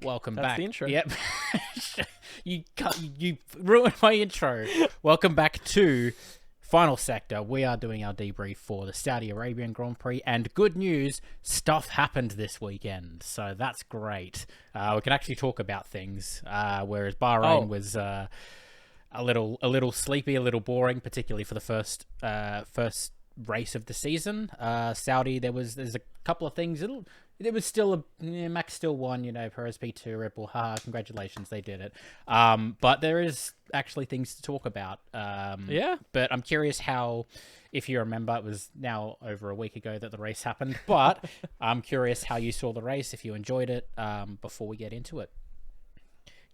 Welcome That's back. the intro. Yep. you ruined my intro. Welcome back to Final Sector. We are doing our debrief for the Saudi Arabian Grand Prix, and good news, stuff happened this weekend, so that's great. We can actually talk about things, whereas Bahrain was a little sleepy, a little boring, particularly for the first race of the season. Saudi, there's a couple of things. It was still Max still won, Perez P2, Red Bull, congratulations, they did it. But there is actually things to talk about. Yeah. But I'm curious how, if you remember, it was now over a week ago that the race happened, but I'm curious how you saw the race, if you enjoyed it, before we get into it.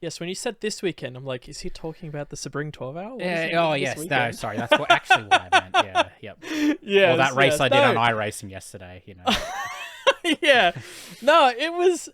Yes, when you said this weekend, I'm like, is he talking about the Sebring 12 hour? Yes. No, sorry. That's actually what I meant. Yeah. Yep. Yeah. Well, that race I did on iRacing yesterday, Yeah. No, it was,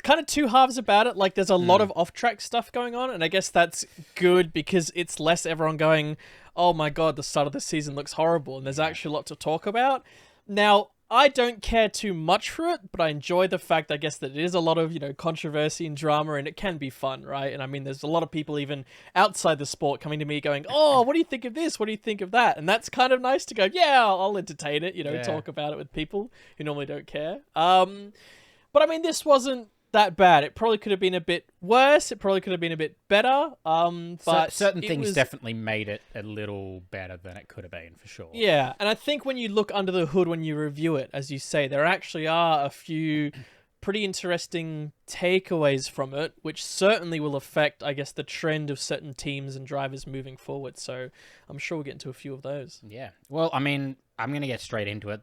kind of two halves about it. Like, there's a lot of off-track stuff going on, and I guess that's good because it's less everyone going, oh my god, the start of the season looks horrible, and there's actually a lot to talk about. Now, I don't care too much for it, but I enjoy the fact, I guess, that it is a lot of, controversy and drama, and it can be fun, right? And I mean, there's a lot of people even outside the sport coming to me going, oh, what do you think of this? What do you think of that? And that's kind of nice to go, yeah, I'll entertain it, talk about it with people who normally don't care. But I mean, this wasn't that bad. It probably could have been a bit worse. It probably could have been a bit better. But certain things definitely made it a little better than it could have been, for sure. Yeah, and I think when you look under the hood, when you review it, as you say, there actually are a few pretty interesting takeaways from it, which certainly will affect, I guess, the trend of certain teams and drivers moving forward. So I'm sure we'll get into a few of those. Yeah. Well, I mean, I'm going to get straight into it.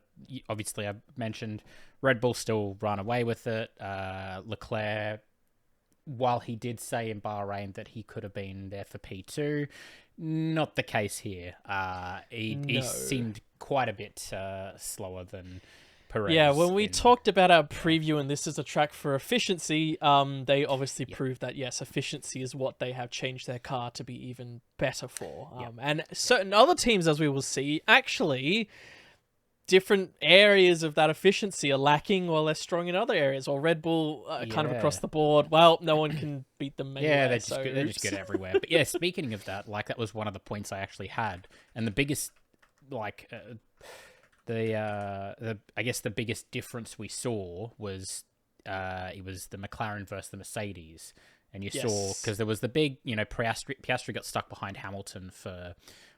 Obviously, I mentioned Red Bull still run away with it. Leclerc, while he did say in Bahrain that he could have been there for P2, not the case here. He seemed quite a bit slower than Perez. Yeah, when we talked about our preview, and this is a track for efficiency, they obviously proved that, yes, efficiency is what they have changed their car to be even better for. And certain other teams, as we will see, actually, different areas of that efficiency are lacking or they're strong in other areas, or Red Bull kind of across the board. Well, no one can beat them anywhere. Yeah, they're just good everywhere. But yeah, speaking of that, that was one of the points I actually had. And the biggest, I guess the biggest difference we saw was it was the McLaren versus the Mercedes. And you saw, because there was the big, Piastri got stuck behind Hamilton for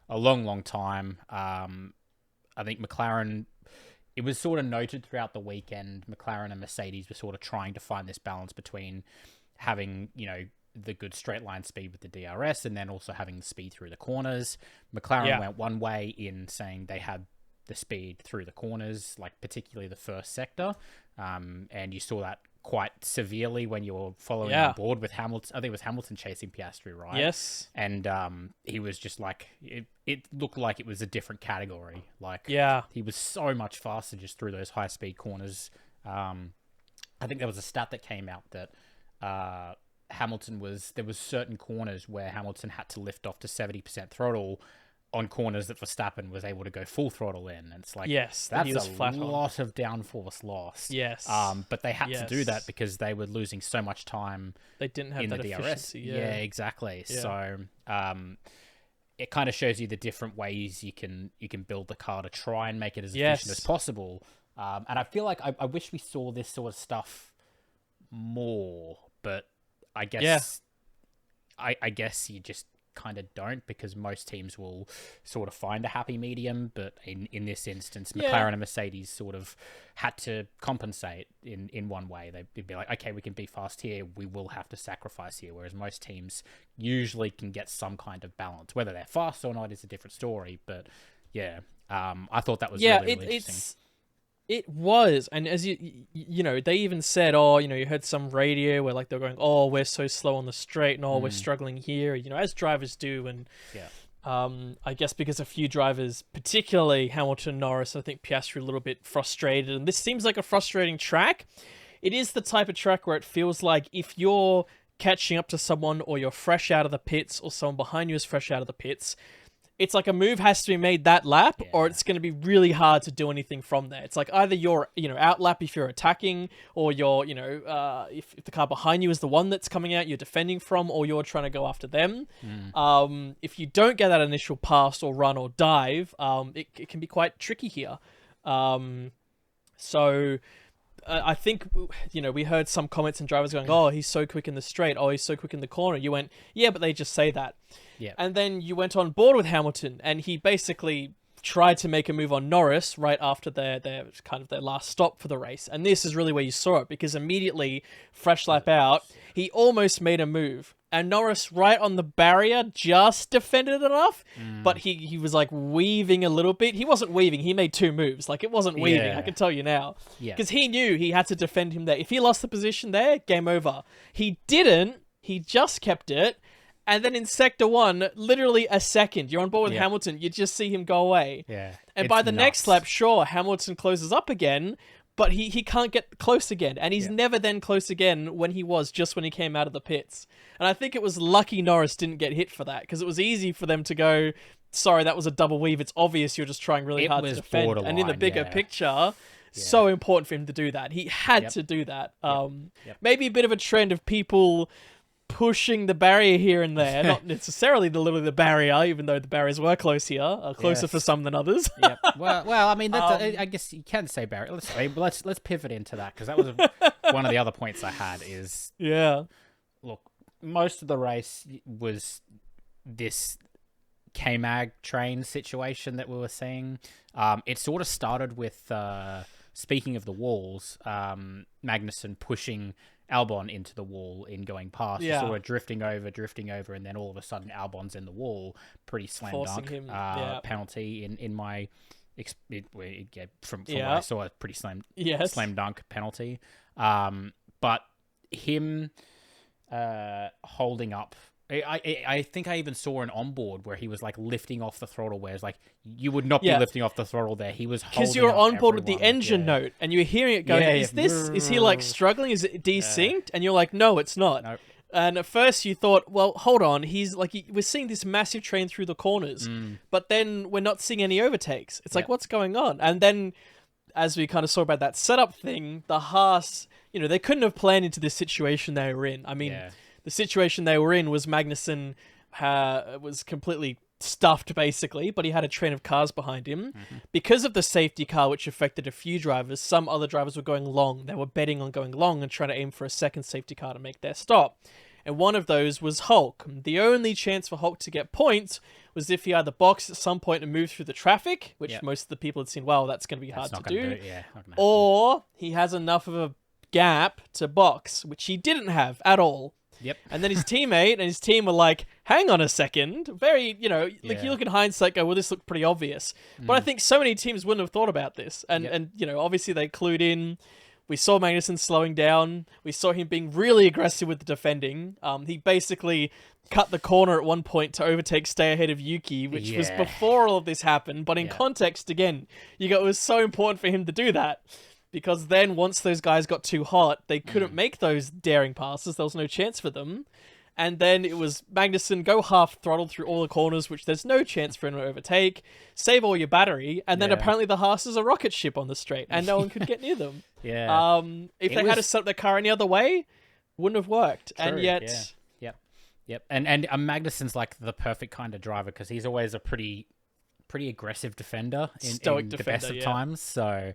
a long, long time. I think McLaren, it was sort of noted throughout the weekend, McLaren and Mercedes were sort of trying to find this balance between having, the good straight line speed with the DRS and then also having the speed through the corners. McLaren went one way in saying they had the speed through the corners, particularly the first sector. And you saw that quite severely when you were following on board with Hamilton. I think it was Hamilton chasing Piastri, right? Yes. And he was just it looked like it was a different category. He was so much faster just through those high speed corners. I think there was a stat that came out that there was certain corners where Hamilton had to lift off to 70% throttle on corners that Verstappen was able to go full throttle in. And it's that's a lot of downforce loss. Yes. But they had to do that because they were losing so much time. They didn't have in that the DRS. efficiency. Yeah, exactly. Yeah. So it kind of shows you the different ways you can build the car to try and make it as efficient as possible. And I feel like I wish we saw this sort of stuff more, but I guess I guess you just kind of don't, because most teams will sort of find a happy medium, but in this instance McLaren and Mercedes sort of had to compensate in one way. They'd be like, okay, we can be fast here, we will have to sacrifice here, whereas most teams usually can get some kind of balance. Whether they're fast or not is a different story, but I thought that was really interesting. It was, and as you they even said, you heard some radio where they're going, oh, we're so slow on the straight, and we're struggling here, as drivers do, and I guess because a few drivers, particularly Hamilton, Norris, I think Piastri a little bit frustrated, and this seems like a frustrating track. It is the type of track where it feels like if you're catching up to someone, or you're fresh out of the pits, or someone behind you is fresh out of the pits, it's like a move has to be made that lap, or it's going to be really hard to do anything from there. It's like either you're, out lap if you're attacking, or you're, if the car behind you is the one that's coming out, you're defending from, or you're trying to go after them. If you don't get that initial pass or run or dive, it can be quite tricky here. So I think, we heard some comments and drivers going, oh, he's so quick in the straight. Oh, he's so quick in the corner. You went, yeah, but they just say that. Yeah. And then you went on board with Hamilton, and he basically tried to make a move on Norris right after their last stop for the race. And this is really where you saw it, because immediately, fresh lap out, he almost made a move. And Norris, right on the barrier, just defended enough, but he was like weaving a little bit. He wasn't weaving, he made 2 moves. Like, it wasn't weaving, I can tell you now. Because he knew he had to defend him there. If he lost the position there, game over. He didn't, he just kept it. And then in Sector 1, literally a second, you're on board with Hamilton, you just see him go away. Yeah. And by the next lap, sure, Hamilton closes up again, but he can't get close again. And he's never then close again when he came out of the pits. And I think it was lucky Norris didn't get hit for that, because it was easy for them to go, sorry, that was a double weave. It's obvious you're just trying really hard to defend. And in the bigger picture, so important for him to do that. He had to do that. Maybe a bit of a trend of people pushing the barrier here and there, not necessarily literally the barrier, even though the barriers were close here, closer for some than others. Well, I mean, that's I guess you can say barrier. Let's pivot into that, because that was one of the other points I had. Is look, most of the race was this K-Mag train situation that we were seeing. It sort of started with speaking of the walls, Magnussen pushing Albon into the wall in going past, sort of drifting over, and then all of a sudden Albon's in the wall. Pretty slam forcing dunk him, penalty in my from what I saw, a pretty slam dunk penalty. But him holding up. I think I even saw an onboard where he was like lifting off the throttle, where it's like you would not be lifting off the throttle there. He was holding, because you were on board with the engine note, and you were hearing it going. Is he like struggling? Is it desynced? And you're like, no, it's not. Nope. And at first you thought, well, hold on, he's like, we're seeing this massive train through the corners, but then we're not seeing any overtakes. It's like, what's going on? And then, as we kind of saw about that setup thing, the Haas, they couldn't have planned into this situation they were in. I mean. Yeah. The situation they were in was Magnussen was completely stuffed, basically, but he had a train of cars behind him. Because of the safety car, which affected a few drivers, some other drivers were going long. They were betting on going long and trying to aim for a second safety car to make their stop. And one of those was Hulk. The only chance for Hulk to get points was if he either boxed at some point and moved through the traffic, which most of the people had seen, well, that's going to be hard to do. Or he has enough of a gap to box, which he didn't have at all. And then his teammate and his team were like, hang on a second. Very, like you look in hindsight, go, well, this looked pretty obvious. But I think so many teams wouldn't have thought about this. And obviously they clued in. We saw Magnussen slowing down. We saw him being really aggressive with the defending. He basically cut the corner at one point to overtake, stay ahead of Yuki, which was before all of this happened. But in context, again, it was so important for him to do that. Because then once those guys got too hot, they couldn't make those daring passes. There was no chance for them. And then it was Magnussen go half throttle through all the corners, which there's no chance for him to overtake. Save all your battery. And then apparently the Haas is a rocket ship on the straight and no one could get near them. If they had to set up their car any other way, wouldn't have worked. True, and yet... Yep. And Magnussen's like the perfect kind of driver, because he's always a pretty aggressive defender in the best of times. So...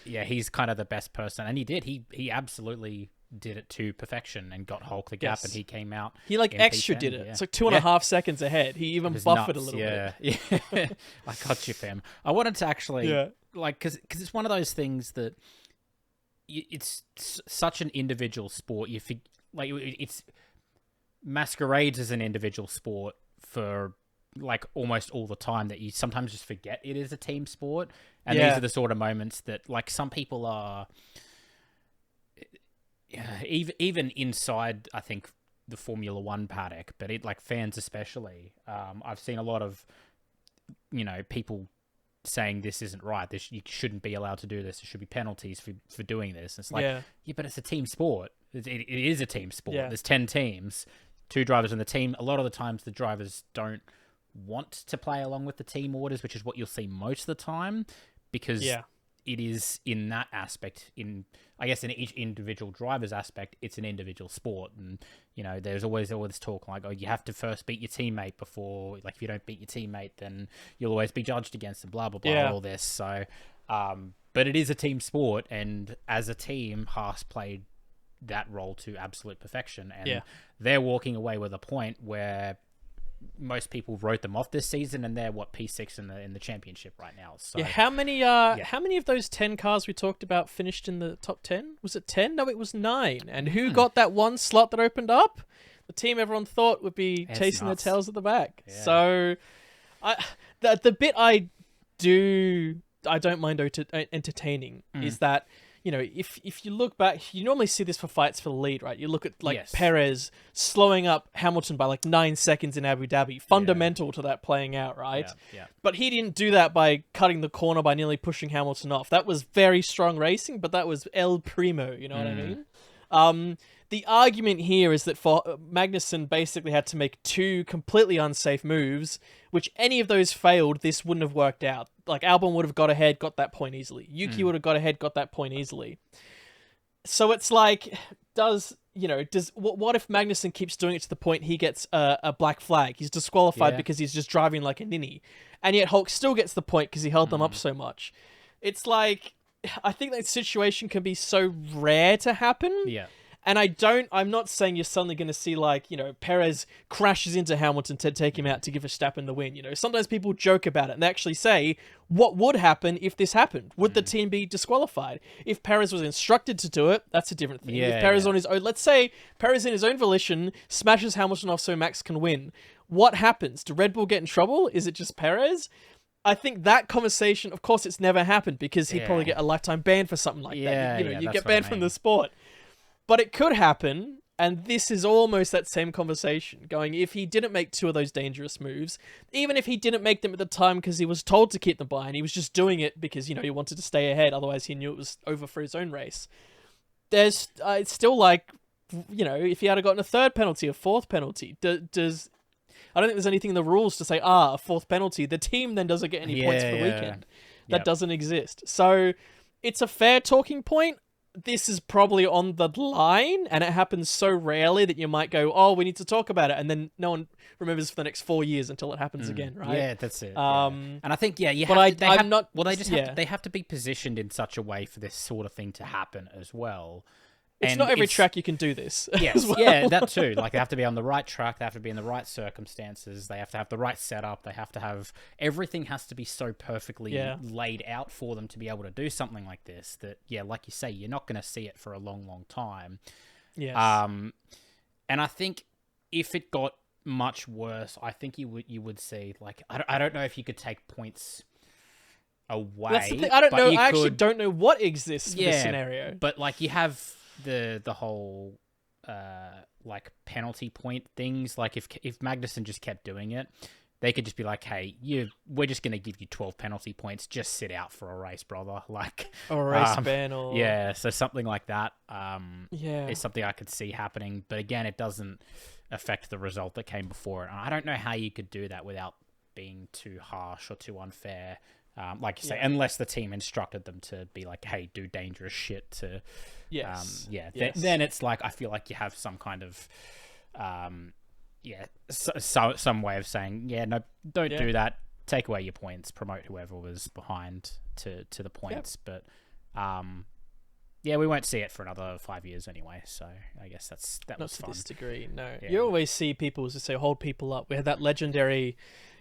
he's kind of the best person, and he absolutely did it to perfection and got Hulk the gap, and he came out. He like extra did it. It's like 2.5 seconds ahead. He even buffered nuts, a little bit. Yeah, I got you, fam. I wanted to actually because it's one of those things that it's such an individual sport. It's masquerades as an individual sport for like almost all the time, that you sometimes just forget it is a team sport. And these are the sort of moments that, like, some people are, even inside, I think, the Formula One paddock, but like fans especially, I've seen a lot of, people saying this isn't right. You shouldn't be allowed to do this. There should be penalties for doing this. It's like, but it's a team sport. It is a team sport. There's 10 teams, 2 drivers in the team. A lot of the times the drivers don't want to play along with the team orders, which is what you'll see most of the time, because it is in that aspect, in each individual driver's aspect, it's an individual sport. And, there's always all this talk like, oh, you have to first beat your teammate before, like, if you don't beat your teammate, then you'll always be judged against them, blah, blah, blah, all this. So, but it is a team sport, and as a team, Haas played that role to absolute perfection, and they're walking away with a point where most people wrote them off this season, and they're P6 in the championship right now. So how many of those 10 cars we talked about finished in the top 10? Was it 10? No, it was 9. And who got that one slot that opened up? The team everyone thought would be chasing their tails at the back. Yeah. So the bit I don't mind entertaining is that, if you look back, you normally see this for fights for the lead, right? You look at Perez slowing up Hamilton by like 9 seconds in Abu Dhabi, fundamental to that playing out, right? Yeah. But he didn't do that by cutting the corner by nearly pushing Hamilton off. That was very strong racing, but that was El Primo, you know what I mean? The argument here is that for Magnussen basically had to make 2 completely unsafe moves, which any of those failed, this wouldn't have worked out. Like, Albon would have got ahead, got that point easily. Yuki would have got ahead, got that point easily. So it's like, what if Magnussen keeps doing it to the point he gets a black flag? He's disqualified because he's just driving like a ninny. And yet Hulk still gets the point because he held them up so much. It's like, I think that situation can be so rare to happen. Yeah. And I'm not saying you're suddenly going to see Perez crashes into Hamilton to take him out to give Verstappen the win. Sometimes people joke about it and they actually say, what would happen if this happened? Would the team be disqualified? If Perez was instructed to do it, that's a different thing. If Perez on his own, let's say Perez in his own volition smashes Hamilton off so Max can win. What happens? Do Red Bull get in trouble? Is it just Perez? I think that conversation, of course, it's never happened because he'd probably get a lifetime ban for something like that. You get banned from the sport. But it could happen, and this is almost that same conversation, going, if he didn't make 2 of those dangerous moves, even if he didn't make them at the time because he was told to keep them by, and he was just doing it because, he wanted to stay ahead, otherwise he knew it was over for his own race. There's, it's still like, if he had gotten a 3rd penalty, a 4th penalty, I don't think there's anything in the rules to say, a 4th penalty, the team then doesn't get any points for the weekend. That doesn't exist. So, it's a fair talking point. This is probably on the line, and it happens so rarely that you might go, oh, we need to talk about it, and then no one remembers for the next 4 years until it happens again, right? Yeah, that's it. And I think, they have to be positioned in such a way for this sort of thing to happen as well. It's not every track you can do this. Yes, well. That too. Like, they have to be on the right track. They have to be in the right circumstances. They have to have the right setup. They have to have... Everything has to be so perfectly laid out for them to be able to do something like this that, like you say, you're not going to see it for a long, long time. Yes. And I think if it got much worse, I think you would see, like... I don't know if you could take points away. That's the thing. I don't know. I actually don't know what exists for this scenario. But, like, you have... the whole penalty point things, like if Magnussen just kept doing it, they could just be like, hey, we're just gonna give you 12 penalty points, just sit out for a race, brother. Like, or a race ban, or so something like that is something I could see happening. But again, it doesn't affect the result that came before it, and I don't know how you could do that without being too harsh or too unfair. Like you say, unless the team instructed them to be like, hey, do dangerous shit to... Then it's like, I feel like you have some kind of... some way of saying, no, don't do that. Take away your points. Promote whoever was behind to the points. But, we won't see it for another 5 years anyway. So I guess that was fun. Not to this degree, no. Yeah. You always see people who say, hold people up. We had that legendary...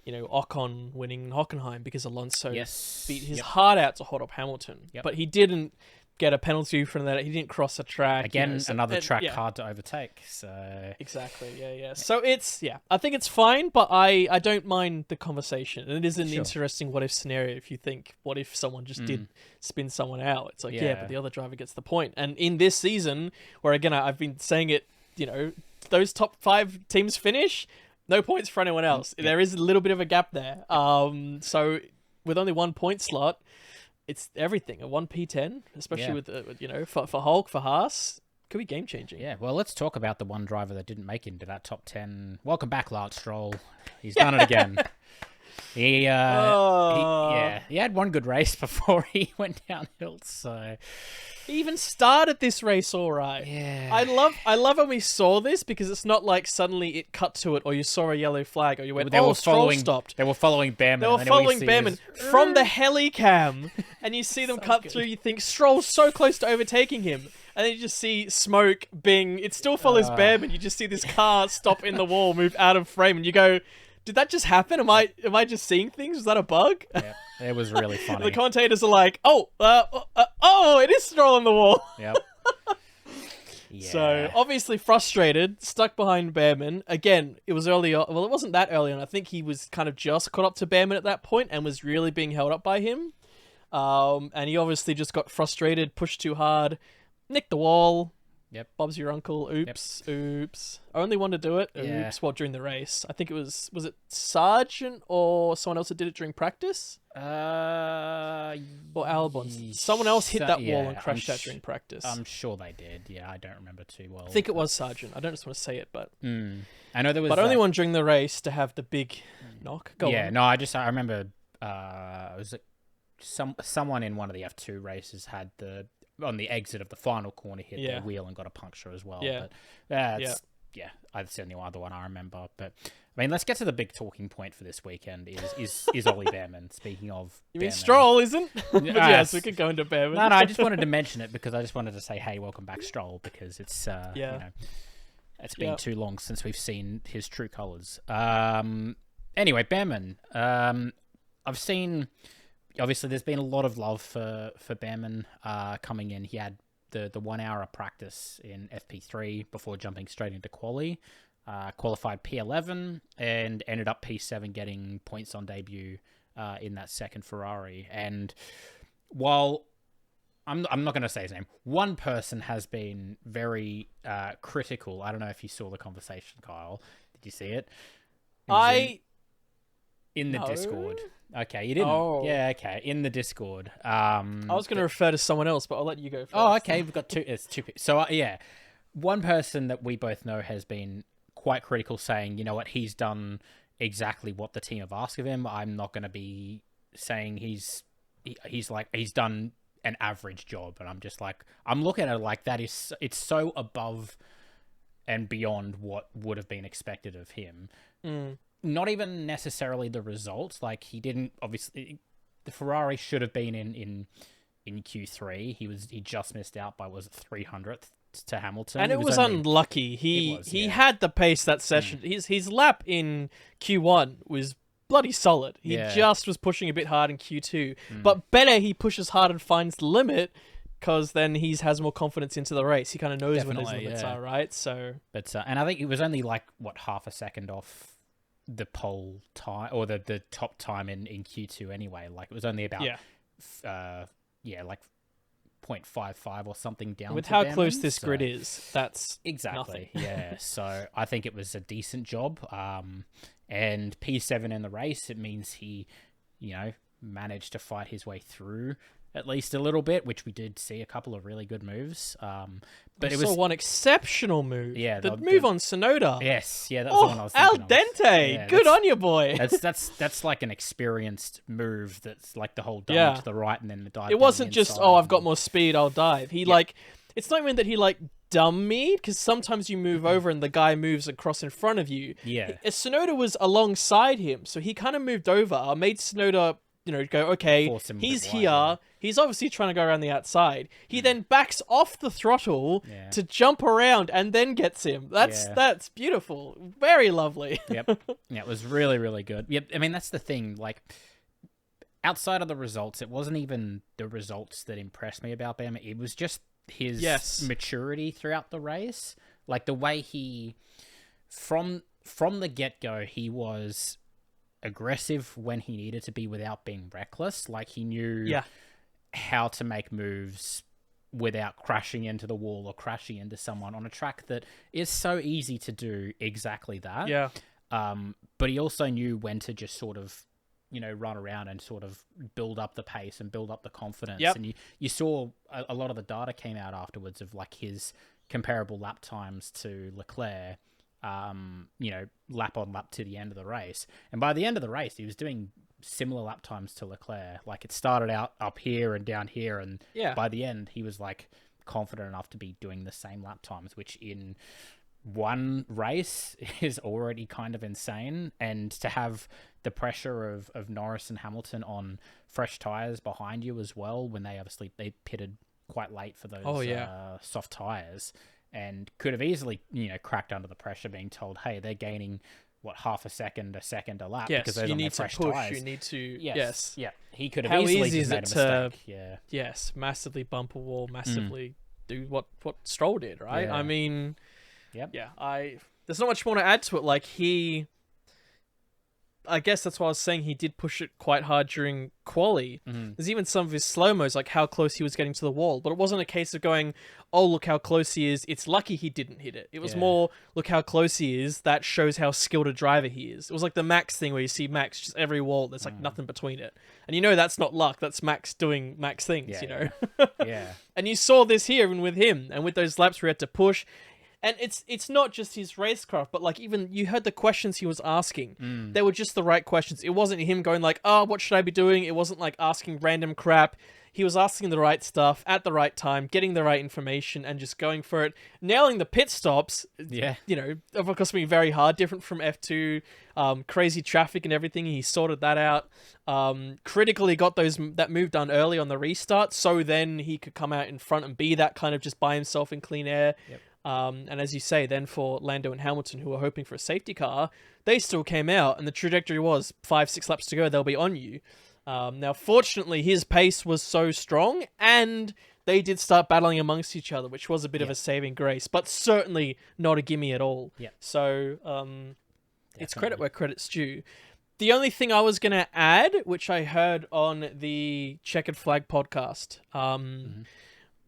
Ocon winning Hockenheim because Alonso beat his heart out to hold up Hamilton. But he didn't get a penalty from that. He didn't cross a track. Again, another track hard to overtake. So Exactly, So it's, I think it's fine, but I don't mind the conversation. And it is an interesting what-if scenario if you think, what if someone just did spin someone out? It's like, but the other driver gets the point. And in this season, where again, I've been saying it, those top 5 teams finish... No points for anyone else. There is a little bit of a gap there. So with only 1 point slot, it's everything. A 1P10, especially with for Hulk, for Haas, could be game changing. Yeah. Well, let's talk about the one driver that didn't make it into that top 10. Welcome back, Lance Stroll. He's done it again. He had one good race before he went downhill. So he even started this race all right. yeah, I love when we saw this because it's not like suddenly it cut to it or you saw a yellow flag or you went, Stroll stopped. They were following Behrman. They were following Behrman from the helicam, and you see them cut through. You think Stroll's so close to overtaking him, and then you just see smoke. Bing! It still follows Behrman. You just see this car stop in the wall, move out of frame, and you go, "Did that just happen? Am I just seeing things? Was that a bug?" Yeah, it was really funny. The commentators are like, "Oh, it is Stroll on the wall." Yep. Yeah. So obviously frustrated, stuck behind Behrman. Again, it was early on. Well, it wasn't that early on. I think he was kind of just caught up to Behrman at that point and was really being held up by him. And he obviously just got frustrated, pushed too hard, nicked the wall. Yep. Bob's your uncle. Oops. Only one to do it. Yeah. Oops. Well, during the race, I think it was it Sargent or someone else that did it during practice? Or Albon. Someone else hit that wall and crashed that during practice. I'm sure they did. Yeah, I don't remember too well. I think it was Sargent. I don't just want to say it, but I know there was. But only one during the race to have the big knock. Go on. No, I remember. Was it someone in one of the F2 races had on the exit of the final corner hit their wheel and got a puncture as well. Yeah. But that's the only other one I remember. But I mean, let's get to the big talking point for this weekend is Ollie Behrman. Speaking of, you mean Stroll isn't? But yes, we could go into Behrman. No, I just wanted to mention it because I just wanted to say, hey, welcome back, Stroll, because it's it's been too long since we've seen his true colours. Anyway, Behrman. I've seen. Obviously, there's been a lot of love for Behrman coming in. He had the 1 hour of practice in FP3 before jumping straight into quali. Qualified P11 and ended up P7, getting points on debut in that second Ferrari. And while I'm not going to say his name, one person has been very critical. I don't know if you saw the conversation, Kyle. Did you see it? In the Discord. Okay, you didn't. Oh. Yeah, okay. In the Discord. I was going to refer to someone else, but I'll let you go first. Oh, okay. We've got two. It's two. So, one person that we both know has been quite critical, saying, you know what, he's done exactly what the team have asked of him. I'm not going to be saying he's done an average job. And I'm just like, I'm looking at it like that is, it's so above and beyond what would have been expected of him. Not even necessarily the results. Like, he didn't, obviously, the Ferrari should have been in Q3. He just missed out by, was it 300th to Hamilton? And it was unlucky. He had the pace that session. His lap in Q1 was bloody solid. He just was pushing a bit hard in Q2. But better he pushes hard and finds the limit, because then he has more confidence into the race. He kind of knows what his limits are, right? So, but and I think it was only like half a second off the pole time or the top time in Q2 anyway. Like, it was only about like 0.55 or something down. With how close this grid is, that's exactly nothing. Yeah. So I think it was a decent job. And P7 in the race, it means he, managed to fight his way through at least a little bit, which we did see a couple of really good moves. But it was one exceptional move. Yeah, the move on Tsunoda. Yes, yeah, that was the one I was thinking al dente. Yeah, good on you, boy. That's like an experienced move. That's like the whole dive to the right and then the dive. It wasn't just I've got more speed, I'll dive. He it's not even that he dummied, because sometimes you move over and the guy moves across in front of you. Yeah, Tsunoda was alongside him, so he kind of moved over, made Tsunoda go, okay, he's here. He's obviously trying to go around the outside. He then backs off the throttle to jump around and then gets him. That's beautiful. Very lovely. Yep. Yeah, it was really, really good. Yep. I mean, that's the thing. Like, outside of the results, it wasn't even the results that impressed me about Bama. It was just his maturity throughout the race. Like, the way he, from the get-go, he was aggressive when he needed to be without being reckless. Like, he knew how to make moves without crashing into the wall or crashing into someone on a track that is so easy to do exactly that. Yeah. But he also knew when to just sort of, run around and sort of build up the pace and build up the confidence. Yep. And you saw a lot of the data came out afterwards of like his comparable lap times to Leclerc. lap on lap to the end of the race. And by the end of the race, he was doing similar lap times to Leclerc. Like, it started out up here and down here, and by the end, he was like confident enough to be doing the same lap times, which in one race is already kind of insane. And to have the pressure of Norris and Hamilton on fresh tires behind you as well, when they pitted quite late for those soft tires, and could have easily cracked under the pressure, being told, hey, they're gaining half a second a lap, because those you on need their to fresh push. tires. You need to He could have How easily easy just is made it a mistake. Yes, massively bump a wall, massively do what Stroll did, right? Yeah. I mean, Yep. there's not much more to add to it. Like, I guess that's why I was saying he did push it quite hard during quali. There's even some of his slow-mos, like how close he was getting to the wall. But it wasn't a case of going, oh, look how close he is. It's lucky he didn't hit it. It was more, look how close he is. That shows how skilled a driver he is. It was like the Max thing where you see Max, just every wall, there's like nothing between it. And that's not luck. That's Max doing Max things, Yeah. And you saw this here even with him. And with those laps where he had to push... And it's not just his racecraft, but like even you heard the questions he was asking. They were just the right questions. It wasn't him going like, oh, what should I be doing? It wasn't like asking random crap. He was asking the right stuff at the right time, getting the right information, and just going for it. Nailing the pit stops, of course, being very hard, different from F2, crazy traffic and everything. He sorted that out. Critically got that move done early on the restart, so then he could come out in front and be that kind of just by himself in clean air. Yep. And as you say, then for Lando and Hamilton, who were hoping for a safety car, they still came out, and the trajectory was 5-6 laps to go, they'll be on you. Now, fortunately, his pace was so strong, and they did start battling amongst each other, which was a bit of a saving grace, but certainly not a gimme at all. Yeah. So, it's credit where credit's due. The only thing I was going to add, which I heard on the Checkered Flag podcast,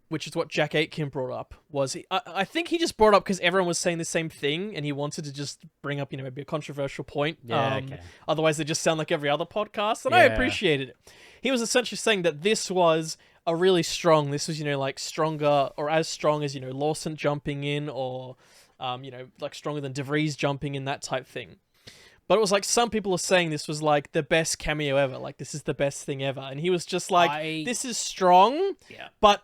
which is what Jack Aitken brought up, was I think he just brought up because everyone was saying the same thing, and he wanted to just bring up, maybe a controversial point. Otherwise, they just sound like every other podcast, and I appreciated it. He was essentially saying that this was like stronger, or as strong as, Lawson jumping in, or, like stronger than DeVries jumping in, that type thing. But it was like some people are saying this was like the best cameo ever, like this is the best thing ever. And he was just like, this is strong, but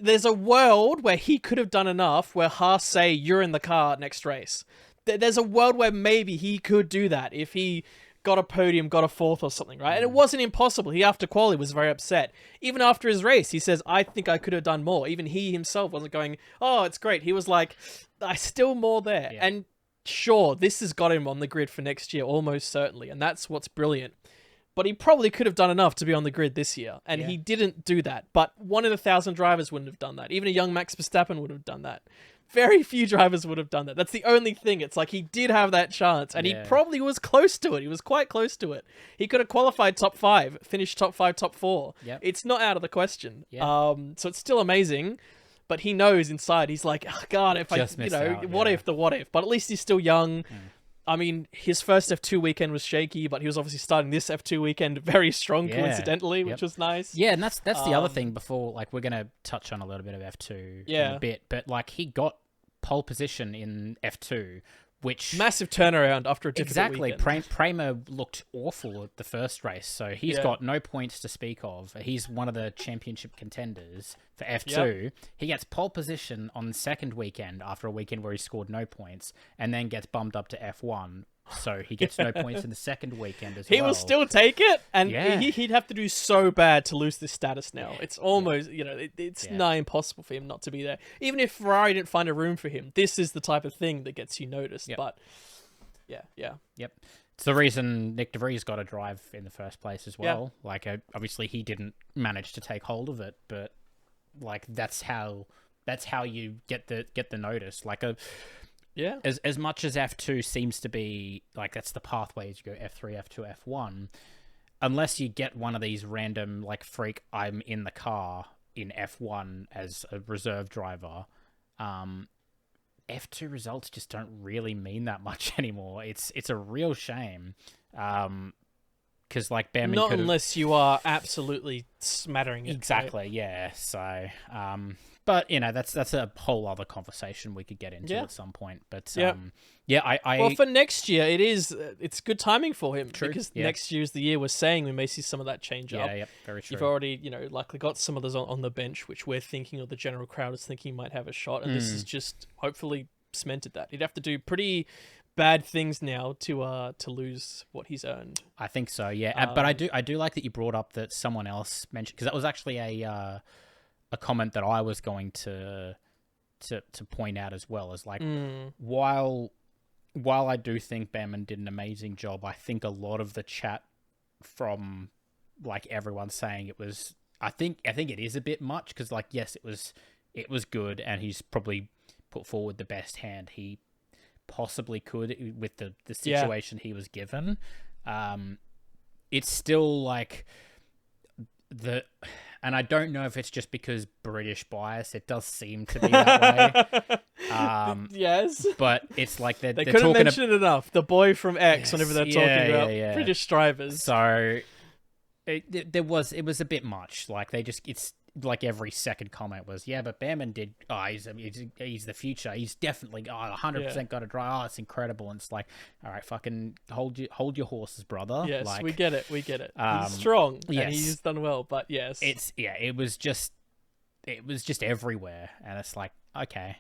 there's a world where he could have done enough where Haas say, you're in the car next race. There's a world where maybe he could do that if he got a podium, got a fourth or something, right? And it wasn't impossible. He, after quali, was very upset. Even after his race, he says, I think I could have done more. Even he himself wasn't going, oh, it's great. He was like, I still more there. Yeah. And sure, this has got him on the grid for next year, almost certainly. And that's what's brilliant. But he probably could have done enough to be on the grid this year. And he didn't do that. But 1 in 1,000 drivers wouldn't have done that. Even a young Max Verstappen would have done that. Very few drivers would have done that. That's the only thing. It's like he did have that chance. And he probably was close to it. He was quite close to it. He could have qualified top 5, finished top 5, top 4. Yep. It's not out of the question. So it's still amazing. But he knows inside, he's like, oh, God, if Just what if. But at least he's still young. I mean, his first F2 weekend was shaky, but he was obviously starting this F2 weekend very strong, coincidentally, which was nice. Yeah, and that's the other thing before, like, we're going to touch on a little bit of F2 in a bit, but, like, he got pole position in F2, which... Massive turnaround after a difficult weekend. Prema looked awful at the first race, so he's got no points to speak of. He's one of the championship contenders for F2. Yep. He gets pole position on the second weekend after a weekend where he scored no points, and then gets bumped up to F1. So he gets no points in the second weekend as well. He will still take it, and he'd have to do so bad to lose this status now. It's almost, it's nigh impossible for him not to be there. Even if Ferrari didn't find a room for him, this is the type of thing that gets you noticed. Yep. But, It's the reason Nick DeVries got a drive in the first place as well. Yeah. Like, obviously he didn't manage to take hold of it, but, like, that's how you get the notice. Like, as much as F2 seems to be, like, that's the pathway as you go F3, F2, F1, unless you get one of these random, like, freak, I'm in the car in F1 as a reserve driver, F2 results just don't really mean that much anymore. It's a real shame. because like Behrman Not could have... unless you are absolutely smattering it. Exactly, Right? yeah. So, but you know, that's a whole other conversation we could get into at some point. But Well, for next year, it's good timing for him because yeah. next year is the year we're saying we may see some of that change up. Yeah, yep, very true. You've already, likely got some of those on the bench, which we're thinking, or the general crowd is thinking might have a shot, and this is just hopefully cemented that. He'd have to do pretty bad things now to lose what he's earned. I think so, yeah. But I do like that you brought up that someone else mentioned, because that was actually a comment that I was going to point out as well, as like while I do think Behrman did an amazing job, I think a lot of the chat from like everyone saying it was, I think it is a bit much, because like, yes, it was good, and he's probably put forward the best hand he possibly could with the situation he was given. It's still like and I don't know if it's just because British bias, it does seem to be that way. Yes, but it's like they couldn't mention it enough. The boy from X, whenever they're talking about British drivers. So it was a bit much. Like it's like every second comment was, but Behrman did. Oh, he's the future. He's definitely 100% got to drive. Oh, it's incredible. And it's like, all right, fucking hold your horses, brother. Yes, like, we get it. He's strong. Yes, and he's done well. But yes, it was just everywhere, and it's like, okay,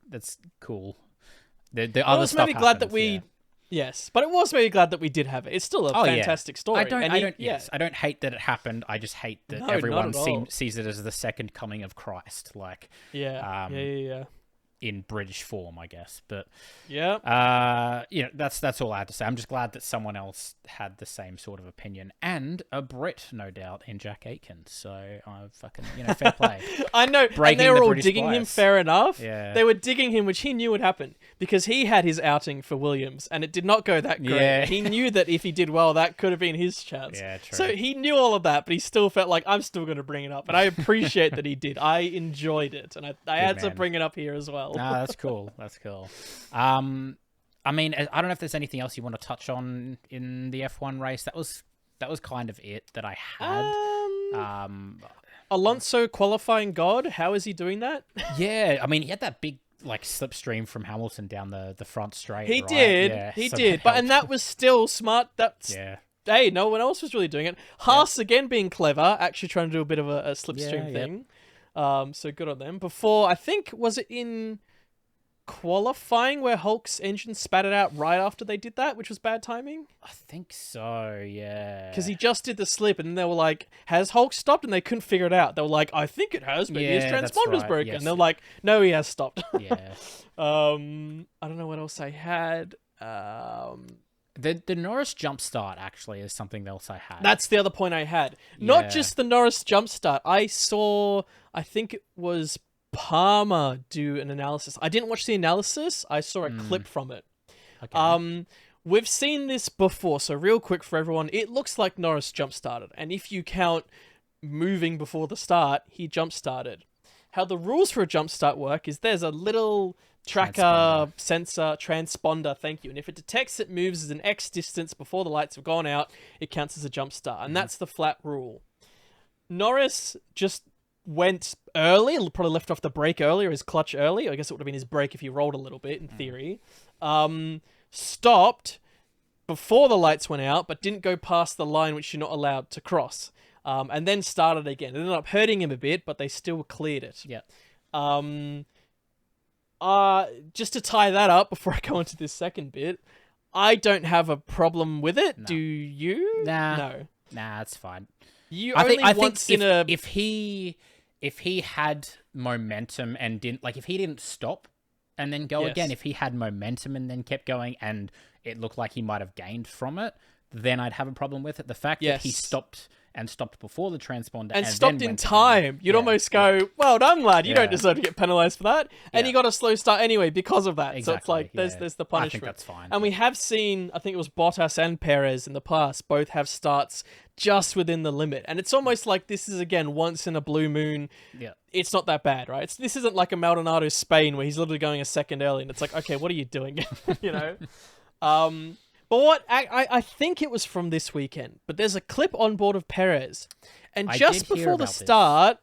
that's cool. The other stuff happens, glad that we. Yes, but it was very glad that we did have it. It's still a fantastic story. I don't hate that it happened. I just hate that everyone sees it as the second coming of Christ. Like, in British form, I guess. But that's all I had to say. I'm just glad that someone else had the same sort of opinion, and a Brit, no doubt, in Jack Aitken. So I fucking fair play. I know, and they were all digging him. Fair enough. Yeah, they were digging him, which he knew would happen because he had his outing for Williams, and it did not go that great. Yeah. He knew that if he did well, that could have been his chance. Yeah, true. So he knew all of that, but he still felt like, I'm still going to bring it up, and I appreciate that he did. I enjoyed it, and I had to bring it up here as well. Nah, that's cool. That's cool. I mean, I don't know if there's anything else you want to touch on in the F1 race. That was kind of it that I had. Alonso qualifying God. How is he doing that? Yeah, I mean, he had that big like slipstream from Hamilton down the front straight. He right? did. Yeah, he so did. But and that was still smart. That's Hey, no one else was really doing it. Haas again being clever, actually trying to do a bit of a slipstream thing. So good on them. Before, I think, was it in qualifying where Hulk's engine spat it out right after they did that, which was bad timing? I think so, yeah. Because he just did the slip, and they were like, has Hulk stopped? And they couldn't figure it out. They were like, I think it has. Maybe his transponder's broken. Yes. And they're like, no, he has stopped. Yeah. I don't know what else I had. The Norris jump start actually is something else I had. That's the other point I had. Not just the Norris jump start. I think it was Palmer do an analysis. I didn't watch the analysis. I saw a clip from it. Okay. We've seen this before, so real quick for everyone, it looks like Norris jump started, and if you count moving before the start, he jump started. How the rules for a jump start work is there's a little tracker, sensor, transponder, thank you, and if it detects it moves as an X distance before the lights have gone out, it counts as a jump start, and that's the flat rule. Norris just went early, probably left off the brake earlier, his clutch early. I guess it would have been his brake if he rolled a little bit, in theory. Stopped before the lights went out, but didn't go past the line which you're not allowed to cross. And then started again. It ended up hurting him a bit, but they still cleared it. Yeah. Just to tie that up before I go into this second bit, I don't have a problem with it. No. Do you? No. Nah, it's fine. I think if he had momentum and didn't, like, if he didn't stop and then go again, if he had momentum and then kept going and it looked like he might have gained from it, then I'd have a problem with it. The fact that he stopped before the transponder and stopped in time, you'd almost go, well done, lad, you don't deserve to get penalized for that. And you got a slow start anyway because of that. Exactly. So it's like there's the punishment. I think that's fine. And we have seen, I think it was Bottas and Perez in the past, both have starts just within the limit. And it's almost like this is, again, once in a blue moon. Yeah. It's not that bad, right? This isn't like a Maldonado Spain where he's literally going a second early and it's like, okay, what are you doing? You know? But what I think it was from this weekend, but there's a clip on board of Perez. And just before the start,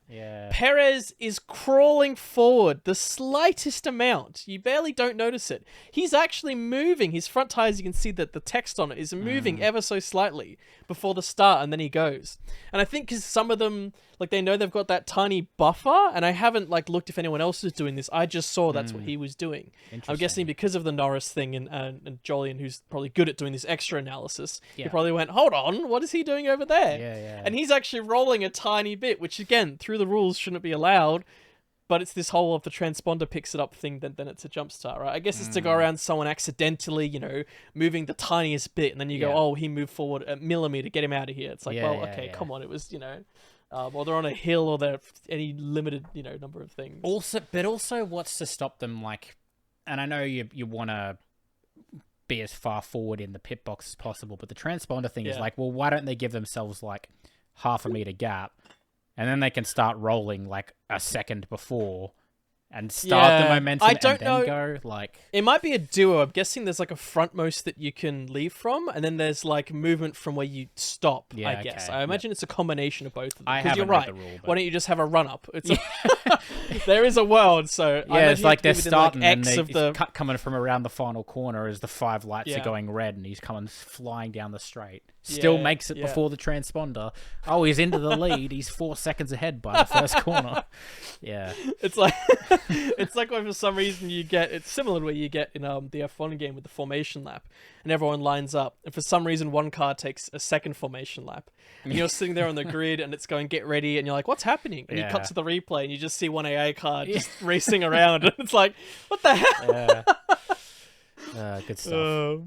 Perez is crawling forward the slightest amount. You barely don't notice it. He's actually moving. His front tires, you can see that the text on it is moving ever so slightly before the start, and then he goes. And I think because some of them, like, they know they've got that tiny buffer, and I haven't, like, looked if anyone else is doing this. I just saw that's what he was doing. I'm guessing because of the Norris thing and Jolyon, who's probably good at doing this extra analysis, he probably went, hold on, what is he doing over there? Yeah. And he's actually rolling a tiny bit, which again, through the rules, shouldn't be allowed, but it's this whole of the transponder picks it up thing, then it's a jump start, right? I guess it's to go around someone accidentally, you know, moving the tiniest bit, and then you go, oh, he moved forward a millimeter, get him out of here. It's like, come on, it was, you know, or they're on a hill, or they're any limited, you know, number of things. But also what's to stop them, like, and I know you want to be as far forward in the pit box as possible, but the transponder thing is like, well, why don't they give themselves like half a meter gap, and then they can start rolling like a second before and start the momentum and then go, like... It might be a duo. I'm guessing there's like a frontmost that you can leave from, and then there's like movement from where you stop, I guess. I imagine it's a combination of both of them. Because you're right. The rule, but... Why don't you just have a run-up? It's there is a world, so... Yeah, it's like they're starting like X and he's coming from around the final corner as the 5 lights are going red, and he's coming flying down the straight. Still makes it before the transponder. Oh, he's into the lead. He's 4 seconds ahead by the first corner. Yeah. It's like... It's like when for some reason you get... It's similar to what you get in the F1 game with the formation lap, and everyone lines up, and for some reason one car takes a second formation lap, and you're sitting there on the grid, and it's going, get ready, and you're like, what's happening? And you cut to the replay, and you just see one AA car just racing around, and it's like, what the hell? Good stuff.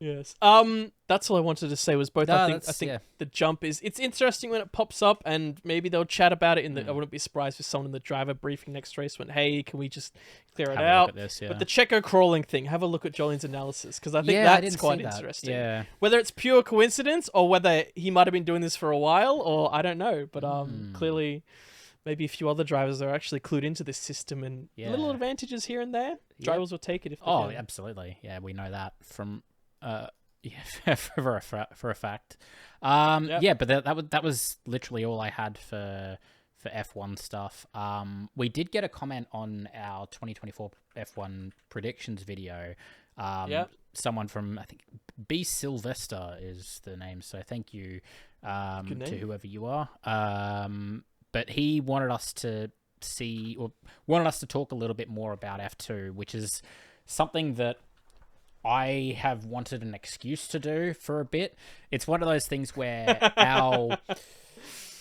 Yes. That's all I wanted to say was both. I think the jump is, it's interesting when it pops up, and maybe they'll chat about it in the, I wouldn't be surprised if someone in the driver briefing next race went, hey, can we just clear it out? But the Checo crawling thing, have a look at Jolyon's analysis, because I think that's quite interesting. Yeah. Whether it's pure coincidence or whether he might have been doing this for a while, or I don't know, but clearly maybe a few other drivers are actually clued into this system, and little advantages here and there. Drivers will take it if they can. Absolutely. Yeah, we know that from for a fact. But that was literally all I had for F1 stuff. We did get a comment on our 2024 F1 predictions video. Someone from, I think, B Sylvester is the name, so thank you to whoever you are. But he wanted us to talk a little bit more about F2, which is something that I have wanted an excuse to do for a bit. It's one of those things where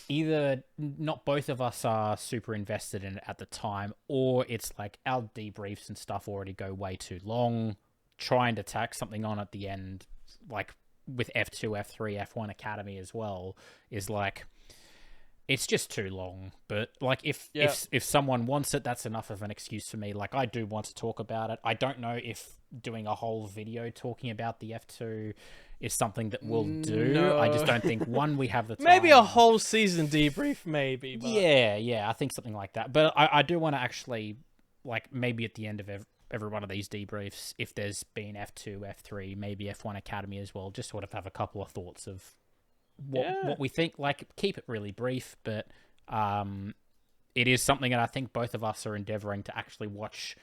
either not both of us are super invested in it at the time, or it's like our debriefs and stuff already go way too long. Trying to tack something on at the end, like with F2, F3, F1 Academy as well, is like, it's just too long. But like, if someone wants it, that's enough of an excuse for me. Like, I do want to talk about it. I don't know if doing a whole video talking about the F2 is something that we'll do. No. I just don't think, one, we have the time. Maybe a whole season debrief, maybe. But... Yeah, I think something like that. But I do want to actually, like, maybe at the end of every one of these debriefs, if there's been F2, F3, maybe F1 Academy as well, just sort of have a couple of thoughts of what we think. Like, keep it really brief, but it is something that I think both of us are endeavoring to actually watch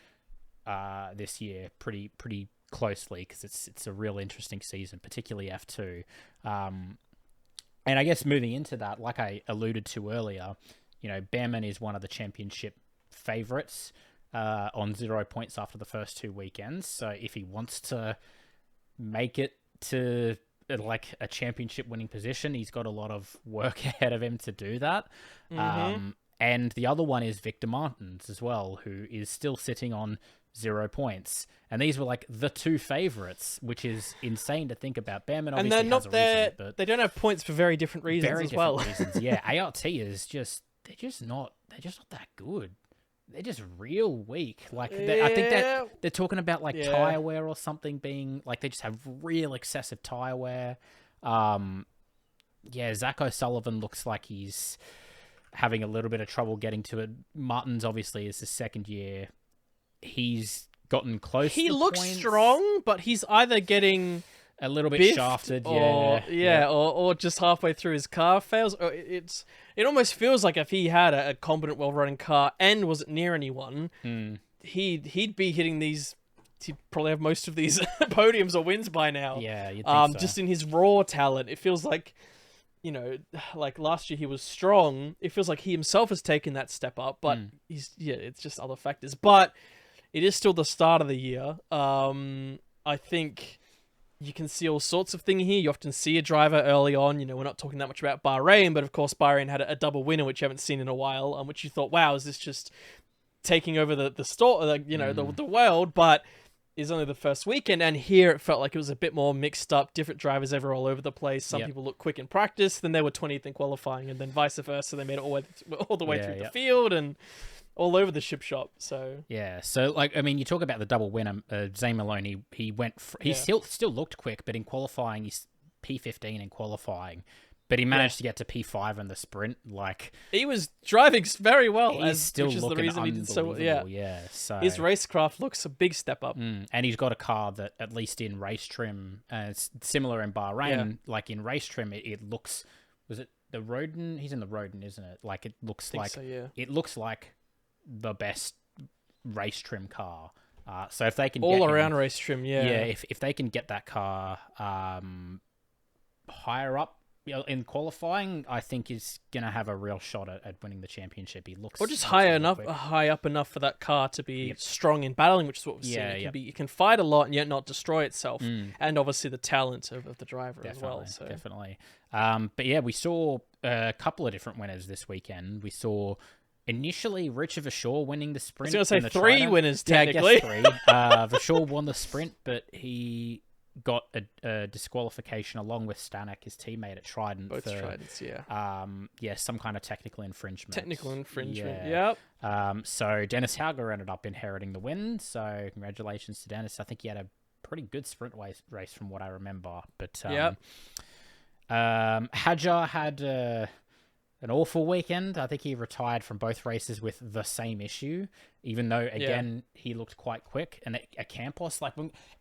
this year pretty closely, because it's a real interesting season, particularly F2. And I guess moving into that, like I alluded to earlier, you know, Behrman is one of the championship favorites on 0 points after the first 2 weekends. So if he wants to make it to like a championship winning position, he's got a lot of work ahead of him to do that. And the other one is Victor Martins as well, who is still sitting on 0 points. And these were like the 2 favorites, which is insane to think about. Behrman obviously and they're not there, but they don't have points for very different reasons reasons. Yeah, ART is they're just not that good. They're just real weak. Like, I think that they're talking about like tire wear or something being like, they just have real excessive tire wear. Zach O'Sullivan looks like he's having a little bit of trouble getting to it. Martins obviously is the second year. He's gotten close. He to looks points. Strong, but he's either getting a little bit biffed shafted, or just halfway through his car fails. Or it almost feels like if he had a competent, well-running car and wasn't near anyone, he'd be hitting these. He'd probably have most of these podiums or wins by now. Yeah, you'd think so. Just in his raw talent, it feels like, like last year he was strong. It feels like he himself has taken that step up, but it's just other factors. But it is still the start of the year. I think you can see all sorts of things here. You often see a driver early on. We're not talking that much about Bahrain, but of course Bahrain had a double winner, which you haven't seen in a while, which you thought, wow, is this just taking over the store, the world? But is only the first weekend, and here it felt like it was a bit more mixed up. Different drivers ever all over the place. Some people look quick in practice, then they were 20th in qualifying, and then vice versa. They made it all the way through the field and all over the ship shop. So you talk about the double winner, Zane Maloney. He went. He still looked quick, but in qualifying, he's P15 in qualifying. But he managed to get to P5 in the sprint. Like, he was driving very well, which is the reason he did so. So his racecraft looks a big step up. And he's got a car that, at least in race trim, it's similar in Bahrain. Like in race trim, it looks. Was it the Rodin? He's in the Rodin, isn't it? Like, it looks like so, yeah. It looks like the best race trim car. So if they can all around race trim, if they can get that car higher up in qualifying, I think he's gonna have a real shot at winning the championship. He looks, or just high up enough for that car to be strong in battling, which is what we're seeing. It can fight a lot and yet not destroy itself, and obviously the talent of the driver as well. So. Definitely. But we saw a couple of different winners this weekend. We saw initially Richard Verschoor winning the sprint. I was going to say three winners technically. I guess three. Verschoor won the sprint, but he got a disqualification along with Stanek, his teammate at Trident. Both Tridents, yeah. Some kind of technical infringement. Yep. So Dennis Hauger ended up inheriting the win. So congratulations to Dennis. I think he had a pretty good sprint race from what I remember. But Hadjar had an awful weekend. I think he retired from both races with the same issue, even though, again, he looked quite quick. And at Campos,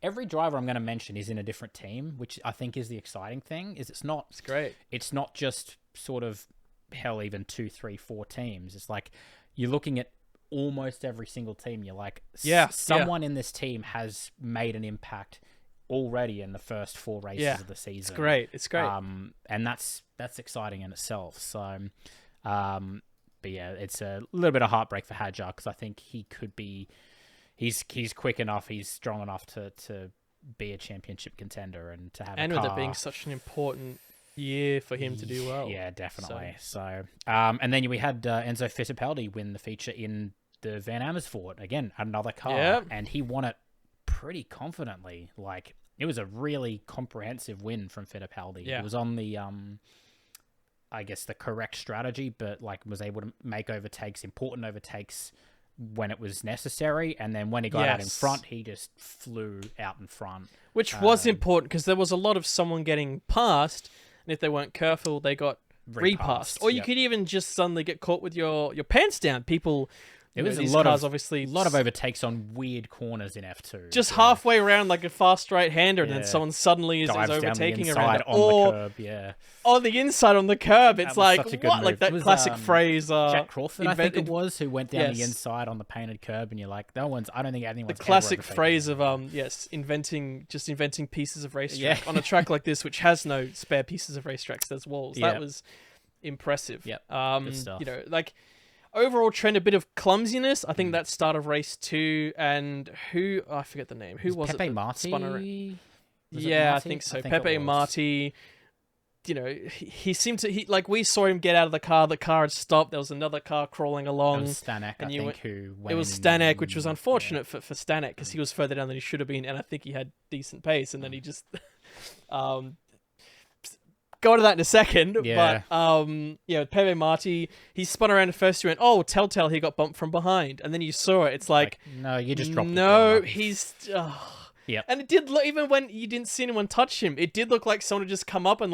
every driver I'm going to mention is in a different team, which I think is the exciting thing. It's great. It's not just sort of, hell, even 2, 3, 4 teams. It's like you're looking at almost every single team. You're like, someone in this team has made an impact already in the first 4 races of the season. It's great. And that's exciting in itself. So, but yeah, it's a little bit of heartbreak for Hadjar, because I think he could be, he's quick enough, he's strong enough to be a championship contender and to have. And a car. with it being such an important year for him to do well. Yeah, definitely. So and then we had Enzo Fittipaldi win the feature in the Van Amersfoort, again, another car, and he won it pretty confidently. Like, it was a really comprehensive win from Fittipaldi. It was on the I guess the correct strategy, but was able to make overtakes, important overtakes when it was necessary, and then when he got out in front, he just flew out in front, which was important, because there was a lot of someone getting past, and if they weren't careful, they got repassed. Or you could even just suddenly get caught with your pants down. People. It was a lot of overtakes on weird corners in F2. Just halfway around like a fast right-hander, and then someone suddenly is overtaking around it. Or the curb, on the inside on the curb. It's like, what? Like that classic phrase. Jack Crawford, I think it was, who went down the inside on the painted curb, and you're like, I don't think anyone's the classic phrase of inventing pieces of racetrack on a track like this, which has no spare pieces of racetracks. There's walls. That was impressive. Yep. Good stuff. Overall trend, a bit of clumsiness. I think that start of race 2, and I forget the name. Who was Pepe it? Marti? I think so. Pepe Marti. He seemed to. We saw him get out of the car. The car had stopped. There was another car crawling along. It was Stanek, I think, who went. It was Stanek, which was unfortunate for Stanek, because he was further down than he should have been, and I think he had decent pace, and then he just. Go to that in a second, but Pepe Marti, he spun around at first. You went, oh, telltale, he got bumped from behind, and then you saw it. It's like no, you just dropped. No, he's. And it did look, even when you didn't see anyone touch him, it did look like someone had just come up and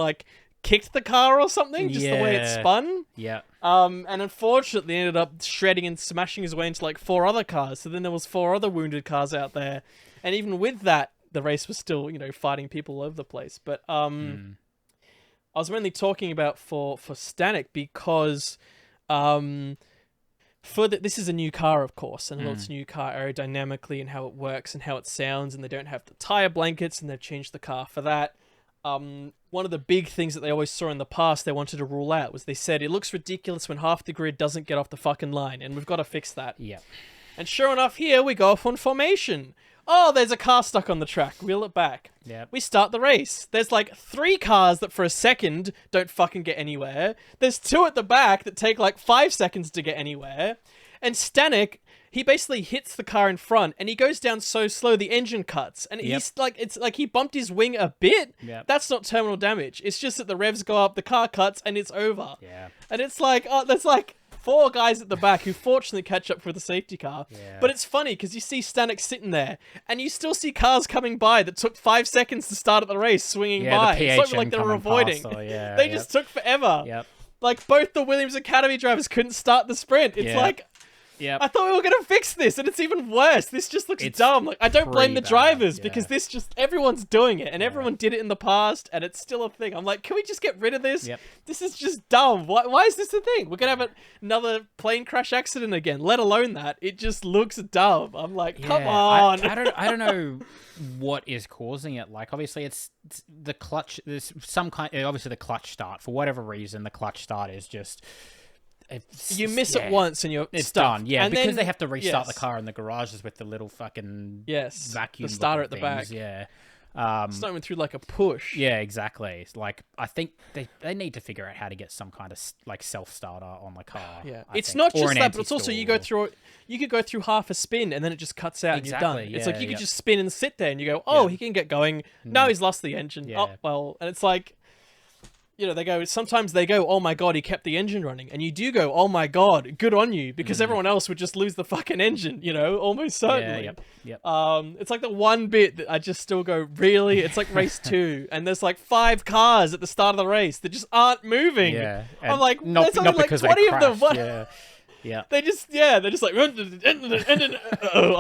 kicked the car or something, just the way it spun. Yeah. And unfortunately, ended up shredding and smashing his way into 4 other cars. So then there was 4 other wounded cars out there, and even with that, the race was still, fighting people all over the place. But I was mainly talking about for Stanek because this is a new car, of course, and it's a new car aerodynamically and how it works and how it sounds, and they don't have the tire blankets, and they've changed the car for that. One of the big things that they always saw in the past they wanted to rule out was they said it looks ridiculous when half the grid doesn't get off the fucking line, and we've got to fix that. Yeah. And sure enough, here we go off on formation. Oh, there's a car stuck on the track. Wheel it back. Yep. We start the race. There's like 3 cars that for a second don't fucking get anywhere. There's 2 at the back that take like 5 seconds to get anywhere. And Stanek, he basically hits the car in front and he goes down so slow the engine cuts. And he's like, it's like he bumped his wing a bit. Yep. That's not terminal damage. It's just that the revs go up, the car cuts, and it's over. Yeah. And it's like, there's like 4 guys at the back who fortunately catch up for the safety car. Yeah. But it's funny because you see Stanek sitting there and you still see cars coming by that took 5 seconds to start at the race swinging by. The it's not like they were avoiding. They just took forever. Yep. Like both the Williams Academy drivers couldn't start the sprint. It's like... Yep. I thought we were going to fix this, and it's even worse. This just looks dumb. Like I don't blame the drivers because this just everyone's doing it, and everyone did it in the past, and it's still a thing. I'm like, can we just get rid of this? Yep. This is just dumb. Why is this a thing? We're gonna have another plane crash accident again. Let alone that it just looks dumb. I'm like, come on. I don't know what is causing it. Like obviously it's the clutch. There's some kind. Obviously the clutch start for whatever reason. The clutch start is just. You miss it once and it's done. Yeah, and because then, they have to restart the car in the garages with the little fucking vacuum. The starter at the things. back. Yeah. It's not even through like a push. Yeah, exactly. It's like I think they need to figure out how to get some kind of like self starter on the car. Yeah, I it's think. not Or just an that, but it's also anti-stall. you could go through half a spin and then it just cuts out and you're done. Exactly, It's like you yeah. could just spin and sit there and you go, oh, he can get going. No, he's lost the engine. Yeah. Oh well, and it's like. Sometimes they go, oh my god, he kept the engine running. And you do go, oh my god, good on you. Because everyone else would just lose the fucking engine, almost certainly. Yep. It's like the one bit that I just still go, really? It's like race 2. And there's like 5 cars at the start of the race that just aren't moving. Yeah. I'm like, not there's only like because 20 they of them. crashed, Yeah. Yeah. They're just like, oh,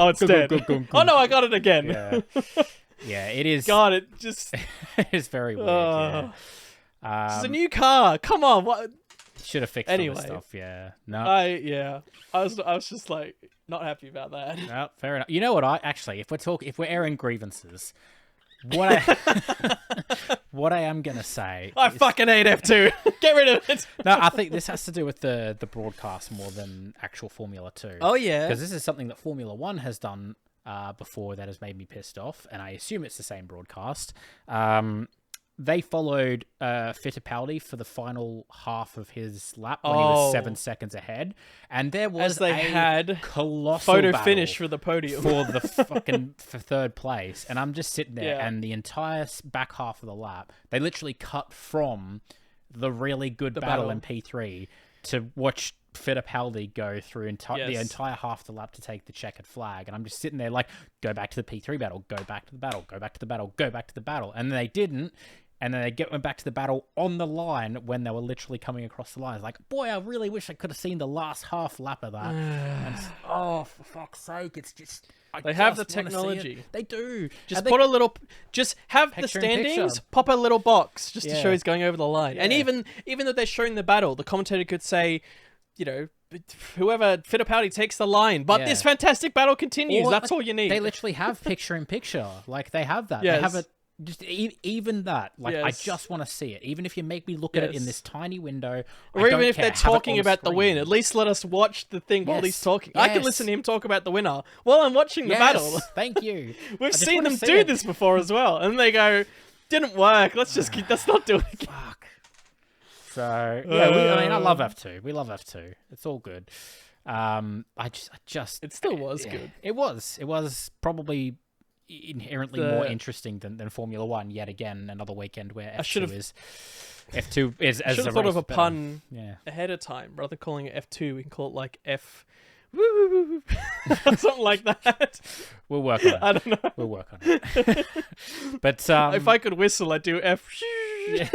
it's dead. Oh no, I got it again. Yeah. Yeah, it is. God, it just... It is very weird, yeah. It's a new car. Come on, what? Should have fixed all this stuff. Yeah, no. I was just like not happy about that. No, fair enough. You know what? If we're airing grievances, what I am gonna say, I fucking hate F2. Get rid of it. No, I think this has to do with the broadcast more than actual Formula 2. Oh yeah, because this is something that Formula 1 has done before that has made me pissed off, and I assume it's the same broadcast. They followed Fittipaldi for the final half of his lap when he was 7 seconds ahead, and there was colossal photo battle finish for the podium for the for third place. And I'm just sitting there, and the entire back half of the lap, they literally cut from the really good battle in P3 to watch Fittipaldi go through the entire half of the lap to take the checkered flag, and I'm just sitting there like, go back to the P3 battle, go back to the battle, go back to the battle, go back to the battle, and they didn't. And then they went back to the battle on the line when they were literally coming across the line. It's like, boy, I really wish I could have seen the last half lap of that. And for fuck's sake, it's just... They have the technology. They do. Just have the standings, pop a little box just to show he's going over the line. Yeah. And even though they're showing the battle, the commentator could say, whoever Fittipaldi takes the line, but this fantastic battle continues. That's all you need. They literally have picture-in-picture. Like, they have that. Yes. They have it. Just even that, like, I just want to see it. Even if you make me look at it in this tiny window, or even if they're talking about the win, at least let us watch the thing while he's talking. I can listen to him talk about the winner while I'm watching the battle. Thank you. We've seen them do this before as well, and they go, "Didn't work. Let's not do it again." Fuck. So I love F2. We love F2. It's all good. It still was good. It was probably inherently more interesting than Formula 1 yet again. Another weekend where F2 is as should have thought of a pun ahead of time. Rather than calling it F2, we can call it like F something like that. We'll work on it. I don't know. We'll work on it. But if I could whistle, I'd do F. Yeah.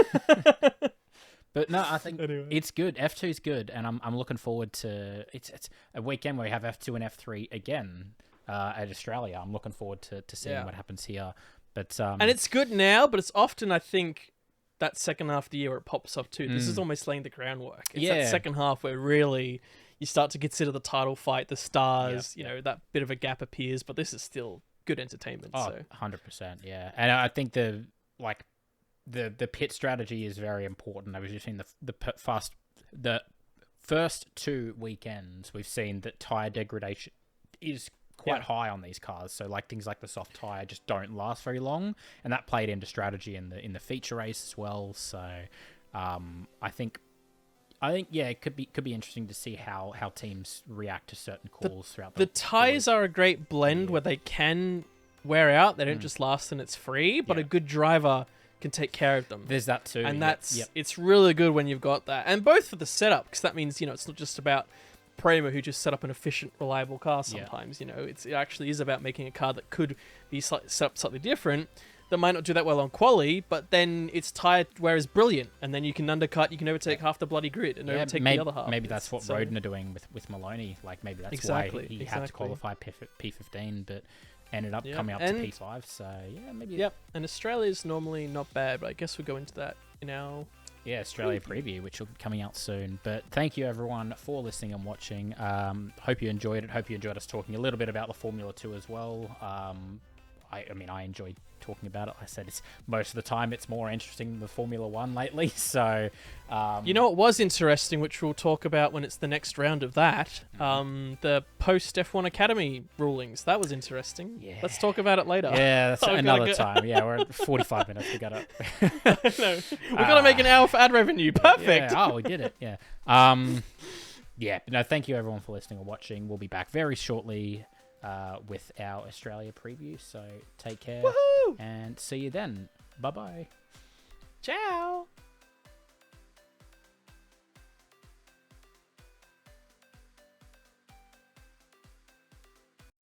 But no, I think it's good. F2 is good, and I'm looking forward to it's a weekend where we have F2 and F3 again. At Australia, I'm looking forward to seeing what happens here. But and it's good now, but it's often, I think, that second half of the year where it pops up too. This is almost laying the groundwork. It's that second half where really you start to consider the title fight, the stars, you know, that bit of a gap appears, but this is still good entertainment. Oh, so 100%, yeah. And I think the pit strategy is very important. I was just in the first 2 weekends, we've seen that tire degradation is quite high on these cars. So like things like the soft tire just don't last very long, and that played into strategy in the feature race as well. So I think it could be interesting to see how teams react to certain calls throughout the tires are a great blend where they can wear out. They don't just last and it's free, but a good driver can take care of them. There's that too, and it's really good when you've got that, and both for the setup, because that means, you know, it's not just about Prema who just set up an efficient, reliable car. Sometimes you know it actually is about making a car that could be set up slightly different, that might not do that well on quali, but then its tire wear is brilliant, and then you can undercut, you can overtake half the bloody grid and overtake the other half. Maybe that's what Roden are doing with Maloney. Like maybe that's why he had to qualify P15, but ended up coming up to P5. So yeah, maybe. Yep. And Australia's normally not bad, but I guess we'll go into that in our Australia preview, which will be coming out soon. But thank you everyone for listening and watching. Hope you enjoyed it. Hope you enjoyed us talking a little bit about the Formula 2 as well. I mean, I enjoyed talking about it. I said most of the time it's more interesting than the Formula 1 lately. So, you know what was interesting, which we'll talk about when it's the next round of that, the post F1 Academy rulings. That was interesting. Yeah. Let's talk about it later. Yeah, that's another time. Yeah, we're at 45 minutes. We gotta. No, we gotta make an hour for ad revenue. Perfect. Yeah. Oh, we did it. Yeah. Yeah. No, thank you everyone for listening or watching. We'll be back very shortly with our Australia preview. So take care. Woohoo! And see you then. Bye bye. Ciao.